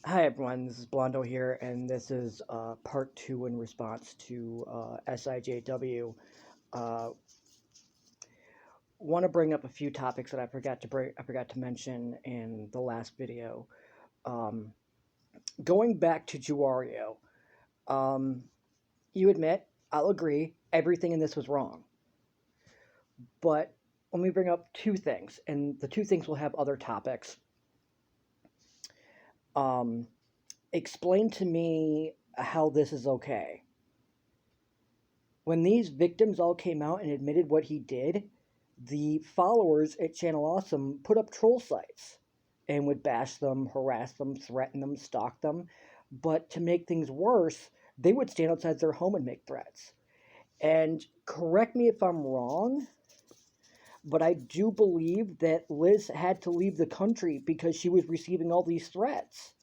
Hi everyone, this is Blondo here, and this is part two in response to sijw. Uh, Want to bring up a few topics that I forgot to mention in the last video. Um, Going back to Juario, um, you admit, I'll agree, everything in this was wrong. But let me bring up two things, and the two things will have other topics. Um, Explain to me how this is okay. When these victims all came out and admitted what he did, the followers at Channel Awesome put up troll sites and would bash them, harass them, threaten them, stalk them. But to make things worse, they would stand outside their home and make threats. And correct me if I'm wrong, but I do believe that Liz had to leave the country because she was receiving all these threats.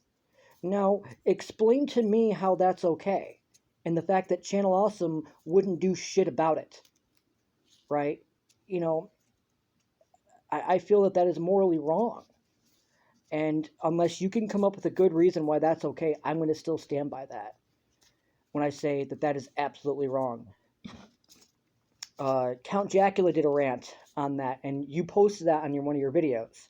Now, explain to me how that's okay. And the fact that Channel Awesome wouldn't do shit about it, right? You know, I feel that that is morally wrong. And unless you can come up with a good reason why that's okay, I'm going to still stand by that when I say that that is absolutely wrong. Count Jacula did a rant on that, and you posted that on one of your videos.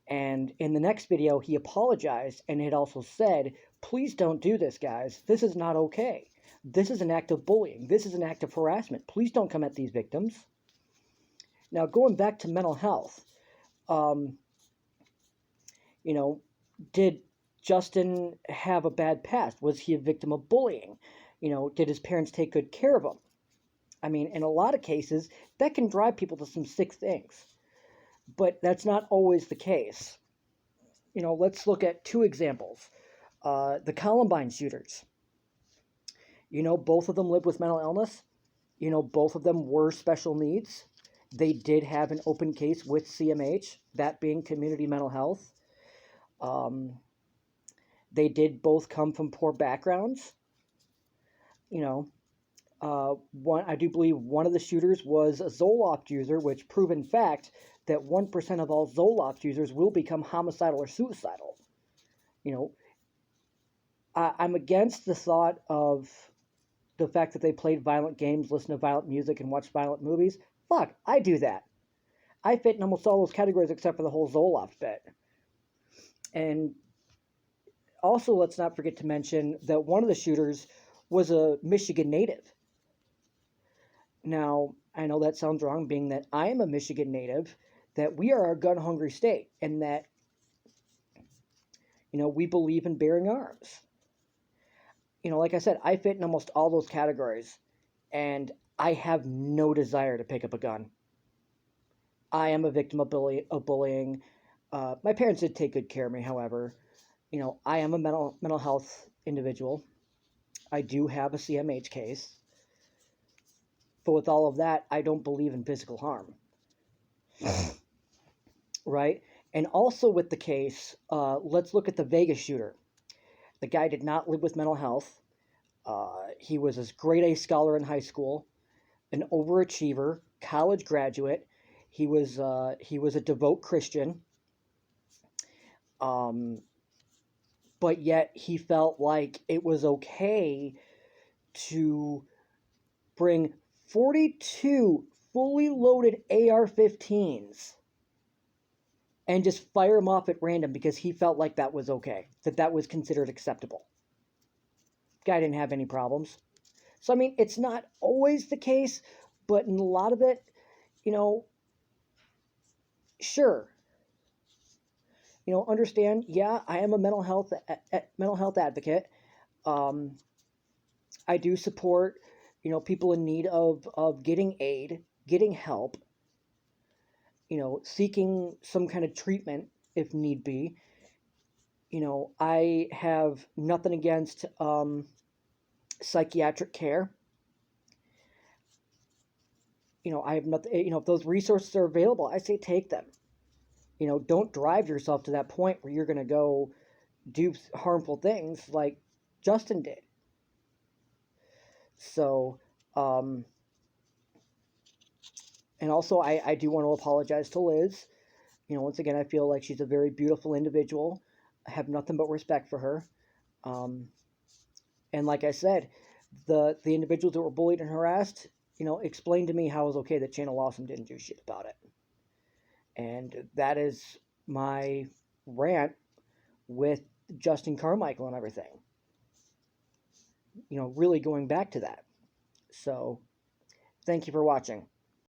And in the next video, he apologized and had also said, please don't do this, guys. This is not okay. This is an act of bullying. This is an act of harassment. Please don't come at these victims. Now, going back to mental health, um, you know, did Justin have a bad past? Was he a victim of bullying? You know, did his parents take good care of him? I mean, in a lot of cases, that can drive people to some sick things. But that's not always the case. You know, let's look at two examples. The Columbine shooters. You know, both of them lived with mental illness. You know, both of them were special needs. They did have an open case with CMH, that being community mental health. Um, they did both come from poor backgrounds. You know, one I do believe one of the shooters was a Zoloft user, which proven fact that 1% of all Zoloft users will become homicidal or suicidal. You know, I'm against the thought of the fact that they played violent games, listened to violent music, and watched violent movies. Fuck, I do that. I fit in almost all those categories except for the whole Zoloft bit. And also, let's not forget to mention that one of the shooters was a Michigan native. Now, I know that sounds wrong, being that I am a Michigan native, that we are a gun hungry state, and that, you know, we believe in bearing arms. You know, like I said, I fit in almost all those categories, and I have no desire to pick up a gun. I am a victim of bullying. My parents did take good care of me, however. You know, I am a mental health individual. I do have a CMH case. But with all of that, I don't believe in physical harm. Right? And also with the case, let's look at the Vegas shooter. The guy did not live with mental health. He was a grade A scholar in high school, an overachiever, college graduate. He was a devout Christian. Um, but yet he felt like it was okay to bring 42 fully loaded AR-15s and just fire them off at random because he felt like that was okay, that that was considered acceptable. Guy didn't have any problems. So, I mean, it's not always the case, but in a lot of it, you know, sure. You know, understand, yeah, I am a mental health advocate. Um, I do support, you know, people in need of getting aid, getting help, you know, seeking some kind of treatment if need be. You know, I have nothing against psychiatric care. You know, I have nothing, you know, if those resources are available, I say take them. You know, don't drive yourself to that point where you're going to go do harmful things like Justin did. So, um, and also I do want to apologize to Liz. You know, once again, I feel like she's a very beautiful individual. I have nothing but respect for her. Um, and like I said, the individuals that were bullied and harassed, explained to me how it was okay that Channel Awesome didn't do shit about it. And that is my rant with Justin Carmichael and everything. Really going back to that. So, thank you for watching.